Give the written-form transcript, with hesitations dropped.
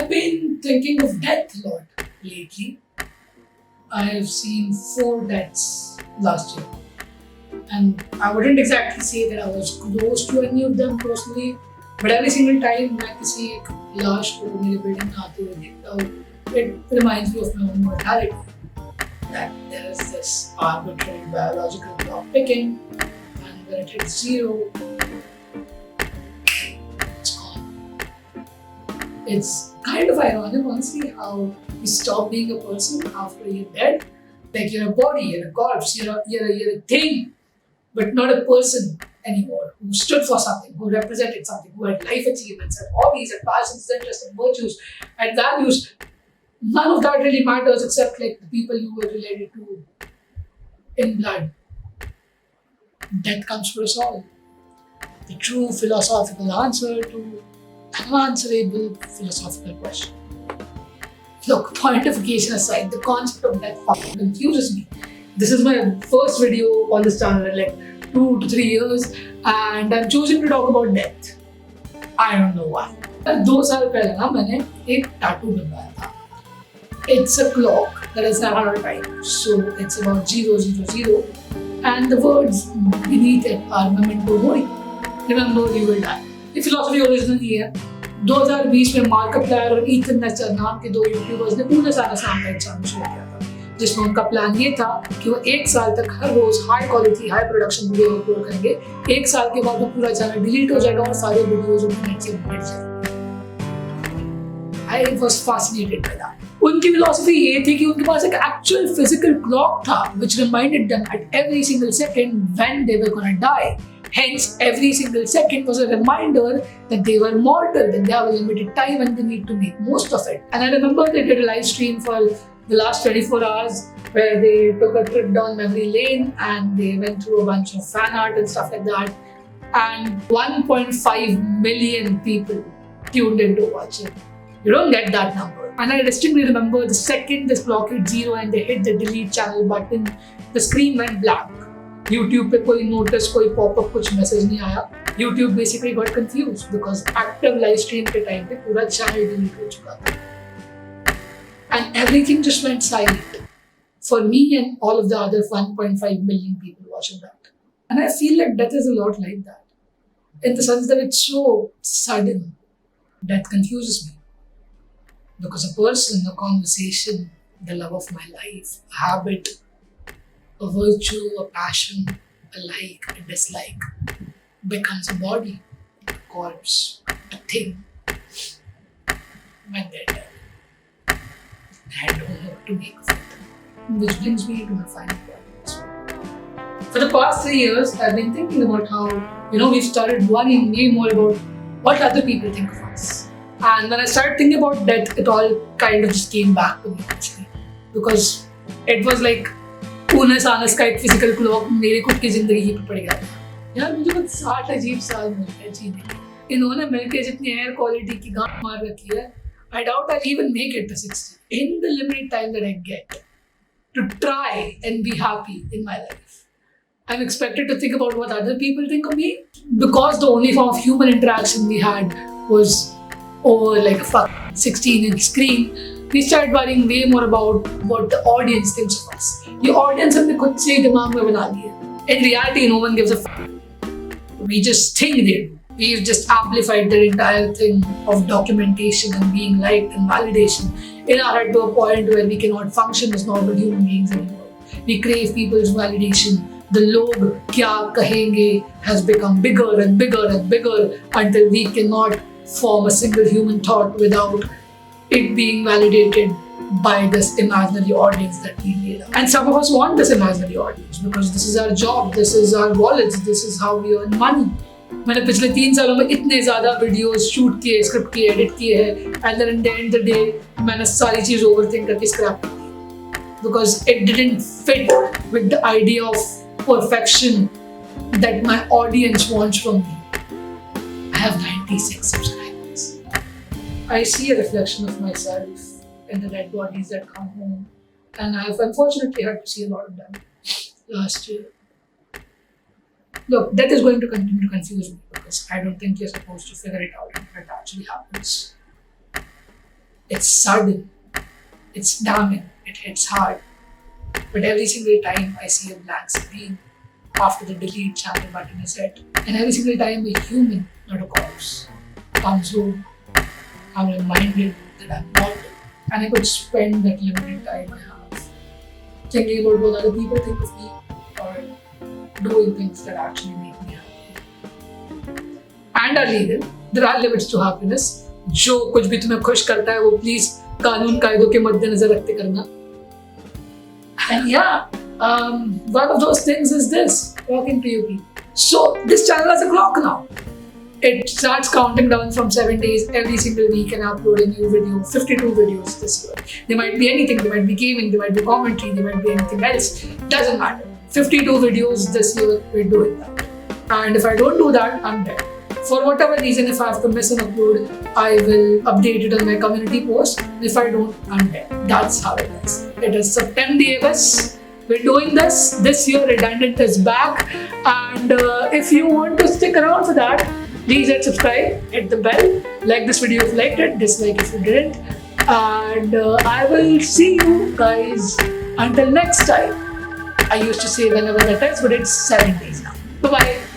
I've been thinking of death a lot lately. I have seen 4 deaths last year. And I wouldn't exactly say that I was close to any of them personally, but every single time मैं किसी एक लाश को मेरे building में आते हुए देखता हूँ, it reminds me of my own mortality. That there is this arbitrary biological clock ticking, and when it hits 0, it's gone. It's kind of ironic, honestly, how you stop being a person after you're dead. Like you're a body, you're a corpse, you're a thing, but not a person anymore, who stood for something, who represented something, who had life achievements, and hobbies, and passions, interests, and virtues, and values. None of that really matters except like the people you were related to in blood. Death comes for us all. The true philosophical answer to an unanswerable philosophical question. Look, pontification aside, the concept of death fucking confuses me. This is my first video on this channel in like 2 to 3 years, and I'm choosing to talk about death. I don't know why. 2 साल पहले ना मैंने एक tattoo बनवाया था. It's a clock that is never on time, so it's about 000, and the words beneath it are Memento Mori. Remember, you will die. ये philosophy original ही है. 2020 में मार्किप्लायर और ईथन नेस्टर नाम के 2 यूट्यूबर्स ने पूरे सारा नाम का एक चैनल शुरू किया था, जिसमें उनका प्लान ये था कि वो 1 साल तक हर रोज high quality high production video upload करेंगे. 1 साल के बाद वो पूरा चैनल डिलीट हो जाएगा और सारे वीडियोज इंटरनेट से मिट जाएंगे. I was fascinated by that. उनकी फिलॉसफी ये थी कि उनके पास एक एक्चुअल फिजिकल क्लॉक था which reminded them at every single second when they were gonna die. Hence, every single second was a reminder that they were mortal, that they have a limited time and they need to make most of it. And I remember they did a live stream for the last 24 hours where they took a trip down memory lane and they went through a bunch of fan art and stuff like that. And 1.5 million people tuned in to watch it. You don't get that number. And I distinctly remember the second this clock hit 0 and they hit the delete channel button, the screen went blank. YouTube पे कोई notice, कोई pop-up, कुछ message नहीं आया. YouTube basically got confused because active live stream के time पे पूरा channel delete हो चुका था. And everything just went silent for me and all of the other 1.5 million people watching that. And I feel like death is a lot like that, in the sense that it's so sudden. Death confuses me. Because a person, a conversation, the love of my life, a habit, a virtue, a passion, a like, a dislike, becomes a body, a corpse, a thing, when they're dead. I don't know what to make of it. Which brings me to my final point. For the past 3 years, I've been thinking about how, we've started worrying way more about what other people think of us. And when I started thinking about death, it all kind of just came back to me actually. Because it was like Unus का एक physical clock मेरे खुद की जिंदगी पे पड़ गया था. यार मुझे कुछ 60 अजीब साल मिलते हैं जीने के. इन्होंने मिलके जितनी एयर क्वालिटी की गांठ मार रखी है, I doubt I'll even make it to 60 in the limited time that I get to try and be happy in my life. I'm expected to think about what other people think of me because the only form of human interaction we had was over like a 16-inch screen. We started worrying way more about what the audience thinks of us. The audience हमने खुद से ही दिमाग में बना लिया. In reality, no one gives a fuck. We just think they do. We've just amplified the entire thing of documentation and being liked and validation in our head to a point where we cannot function as normal human beings anymore. We crave people's validation. The log Kya Kahenge has become bigger and bigger and bigger until we cannot form a single human thought without it being validated by this imaginary audience that we made up. And some of us want this imaginary audience because this is our job, this is our wallets, this is how we earn money. मैंने पिछले 3 सालों में इतने ज़्यादा videos shoot किए, script किए, edit किए हैं, and then at the end of the day मैंने सारी चीज़ ओवरथिंक करके स्क्रैप कर दी because it didn't fit with the idea of perfection that my audience wants from me. I have 96 subscribers. I see a reflection of myself in the dead bodies that come home, and I've unfortunately had to see a lot of them last year. Look, death is going to continue to confuse me because I don't think you're supposed to figure it out until it actually happens. It's sudden, it's damning, it hits hard. But every single time I see a blank screen after the delete channel button is hit, and every single time a human, not a corpse, comes home, I'm reminded that I'm mortal and I could spend that limited time I have thinking about what other people think of me or doing things that actually make me happy. And are legal. There are limits to happiness. जो कुछ भी तुम्हें खुश करता है वो please कानून कायदों के मद्देनजर रखते करना. And yeah, one of those things is this, talking to you people. So this channel has a clock now. It starts counting down from 7 days every single week and I upload a new video, 52 videos this year. There might be anything, there might be gaming, there might be commentary, there might be anything else. Doesn't matter. 52 videos this year, we're doing that. And if I don't do that, I'm dead. For whatever reason, if I have to miss an upload, I will update it on my community post. If I don't, I'm dead. That's how it is. It is September Davis. We're doing this year. Redundant is back. And if you want to stick around for that, please hit subscribe, hit the bell, like this video if you liked it, dislike if you didn't. And I will see you guys until next time. I used to say whenever that is, but it's 7 days now. Bye-bye.